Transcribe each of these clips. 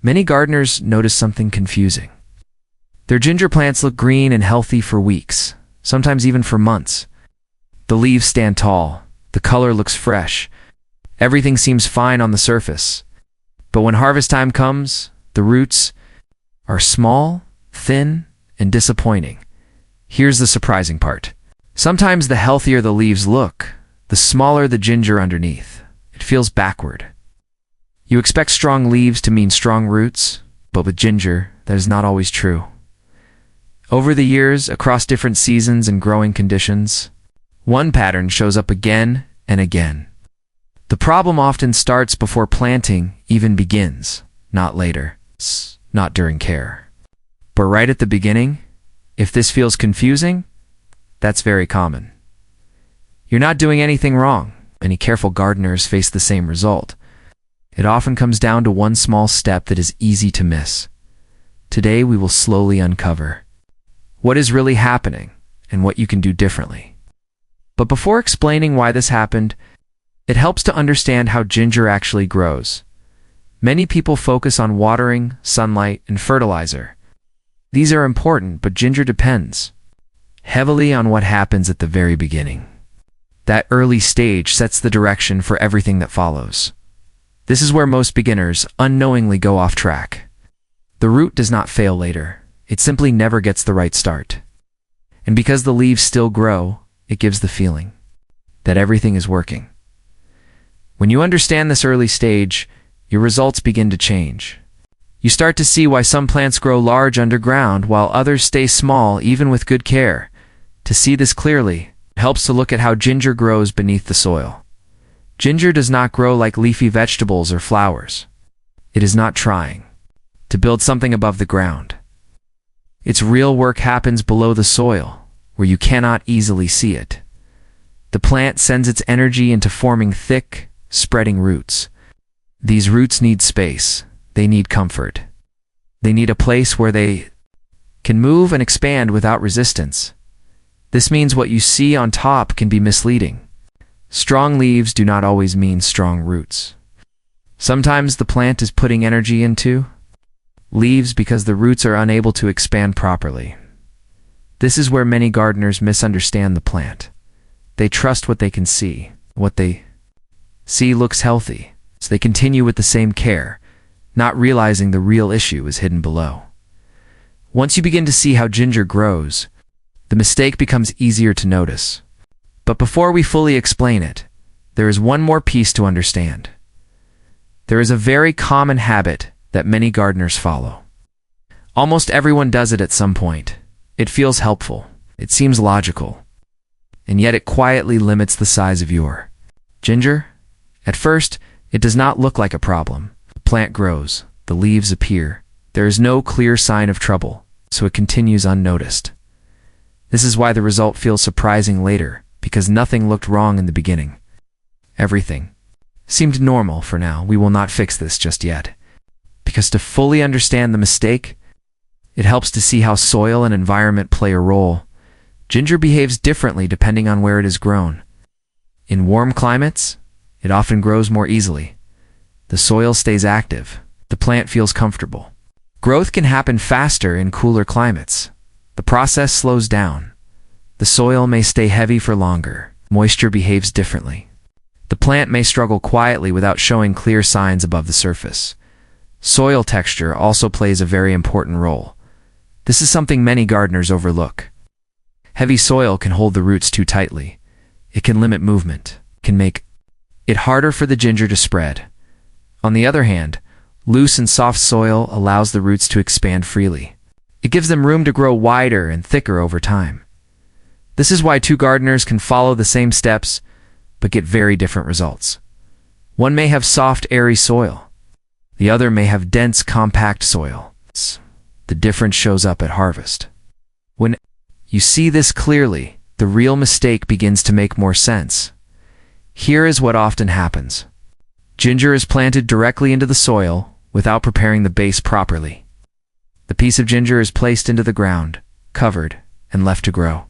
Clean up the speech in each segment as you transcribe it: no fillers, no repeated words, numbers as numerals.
Many gardeners notice something confusing. Their ginger plants look green and healthy for weeks, sometimes even for months. The leaves stand tall, the color looks fresh, everything seems fine on the surface. But when harvest time comes, the roots are small, thin, and disappointing. Here's the surprising part. Sometimes the healthier the leaves look, the smaller the ginger underneath. It feels backward. You expect strong leaves to mean strong roots, but with ginger, that is not always true. Over the years, across different seasons and growing conditions, one pattern shows up again and again. The problem often starts before planting even begins, not later, not during care. But right at the beginning, if this feels confusing, that's very common. You're not doing anything wrong. Many careful gardeners face the same result. It often comes down to one small step that is easy to miss. Today we will slowly uncover what is really happening and what you can do differently. But before explaining why this happened, it helps to understand how ginger actually grows. Many people focus on watering, sunlight, and fertilizer. These are important, but ginger depends heavily on what happens at the very beginning. That early stage sets the direction for everything that follows. This is where most beginners unknowingly go off track. The root does not fail later. It simply never gets the right start. And because the leaves still grow, it gives the feeling that everything is working. When you understand this early stage, your results begin to change. You start to see why some plants grow large underground while others stay small even with good care. To see this clearly, it helps to look at how ginger grows beneath the soil. Ginger does not grow like leafy vegetables or flowers. It is not trying to build something above the ground. Its real work happens below the soil, where you cannot easily see it. The plant sends its energy into forming thick, spreading roots. These roots need space. They need comfort. They need a place where they can move and expand without resistance. This means what you see on top can be misleading. Strong leaves do not always mean strong roots. Sometimes the plant is putting energy into leaves because the roots are unable to expand properly. This is where many gardeners misunderstand the plant. They trust what they can see. What they see looks healthy, so they continue with the same care, not realizing the real issue is hidden below. Once you begin to see how ginger grows, the mistake becomes easier to notice. But before we fully explain it, there is one more piece to understand. There is a very common habit that many gardeners follow. Almost everyone does it at some point. It feels helpful. It seems logical. And yet it quietly limits the size of your ginger. At first, it does not look like a problem. The plant grows. The leaves appear. There is no clear sign of trouble, so it continues unnoticed. This is why the result feels surprising later, because nothing looked wrong in the beginning. Everything seemed normal for now. We will not fix this just yet. Because to fully understand the mistake, it helps to see how soil and environment play a role. Ginger behaves differently depending on where it is grown. In warm climates, it often grows more easily. The soil stays active. The plant feels comfortable. Growth can happen faster in cooler climates. The process slows down. The soil may stay heavy for longer. Moisture behaves differently. The plant may struggle quietly without showing clear signs above the surface. Soil texture also plays a very important role. This is something many gardeners overlook. Heavy soil can hold the roots too tightly. It can limit movement, can make it harder for the ginger to spread. On the other hand, loose and soft soil allows the roots to expand freely. It gives them room to grow wider and thicker over time. This is why two gardeners can follow the same steps, but get very different results. One may have soft, airy soil. The other may have dense, compact soil. The difference shows up at harvest. When you see this clearly, the real mistake begins to make more sense. Here is what often happens. Ginger is planted directly into the soil without preparing the base properly. The piece of ginger is placed into the ground, covered, and left to grow.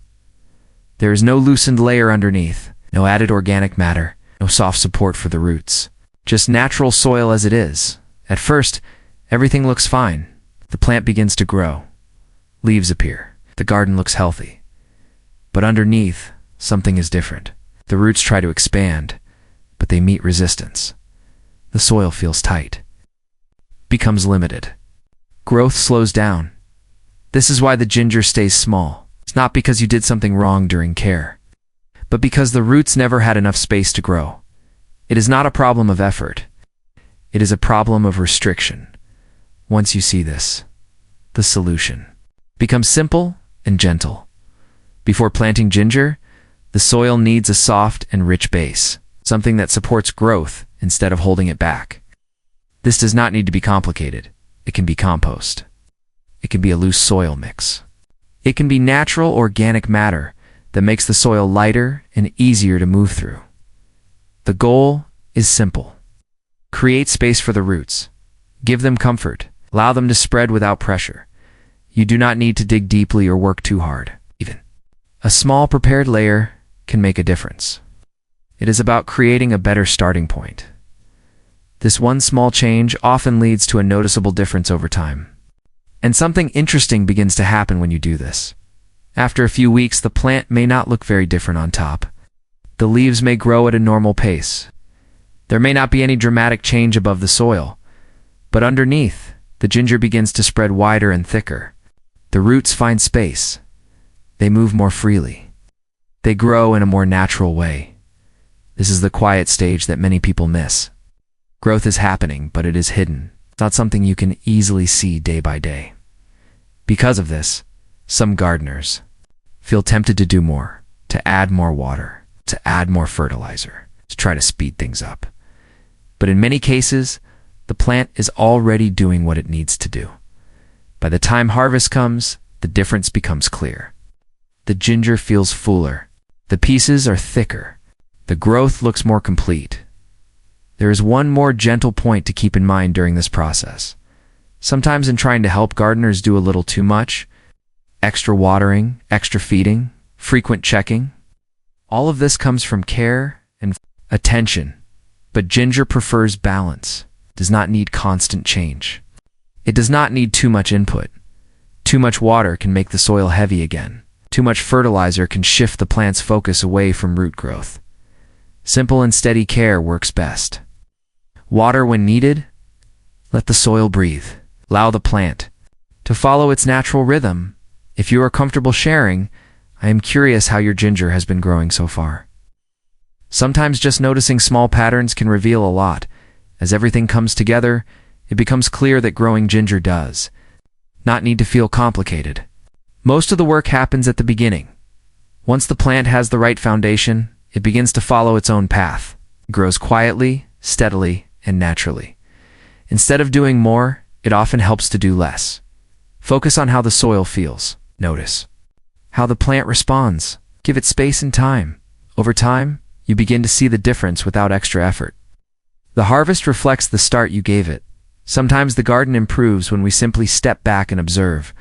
There is no loosened layer underneath, no added organic matter, no soft support for the roots. Just natural soil as it is. At first, Everything looks fine. The plant begins to grow. Leaves appear. The garden looks healthy. But underneath, something is different. The roots try to expand, but they meet resistance. The soil feels tight. Becomes limited. Growth slows down. This is why the ginger stays small. It's not because you did something wrong during care, but because the roots never had enough space to grow. It is not a problem of effort. It is a problem of restriction. Once you see this, the solution becomes simple and gentle. Before planting ginger, the soil needs a soft and rich base, something that supports growth instead of holding it back. This does not need to be complicated. It can be compost. It can be a loose soil mix. It can be natural organic matter that makes the soil lighter and easier to move through. The goal is simple. Create space for the roots. Give them comfort. Allow them to spread without pressure. You do not need to dig deeply or work too hard. Even a small prepared layer can make a difference. It is about creating a better starting point. This one small change often leads to a noticeable difference over time. And something interesting begins to happen when you do this. After a few weeks, the plant may not look very different on top. The leaves may grow at a normal pace. There may not be any dramatic change above the soil, but underneath, the ginger begins to spread wider and thicker. The roots find space. They move more freely. They grow in a more natural way. This is the quiet stage that many people miss. Growth is happening, but it is hidden. It's not something you can easily see day by day. Because of this, some gardeners feel tempted to do more, to add more water, to add more fertilizer, to try to speed things up. But in many cases, the plant is already doing what it needs to do. By the time harvest comes, the difference becomes clear. The ginger feels fuller. The pieces are thicker. The growth looks more complete. There is one more gentle point to keep in mind during this process. Sometimes in trying to help, gardeners do a little too much. Extra watering, extra feeding, frequent checking. All of this comes from care and attention. But ginger prefers balance, does not need constant change. It does not need too much input. Too much water can make the soil heavy again. Too much fertilizer can shift the plant's focus away from root growth. Simple and steady care works best. Water when needed. Let the soil breathe. Allow the plant to follow its natural rhythm. If you are comfortable sharing, I am curious how your ginger has been growing so far. Sometimes just noticing small patterns can reveal a lot. As everything comes together, it becomes clear that growing ginger does not need to feel complicated. Most of the work happens at the beginning. Once the plant has the right foundation, it begins to follow its own path. It grows quietly, steadily, and naturally. Instead of doing more, it often helps to do less. Focus on how the soil feels. Notice how the plant responds. Give it space and time. Over time, you begin to see the difference without extra effort. The harvest reflects the start you gave it. Sometimes the garden improves when we simply step back and observe.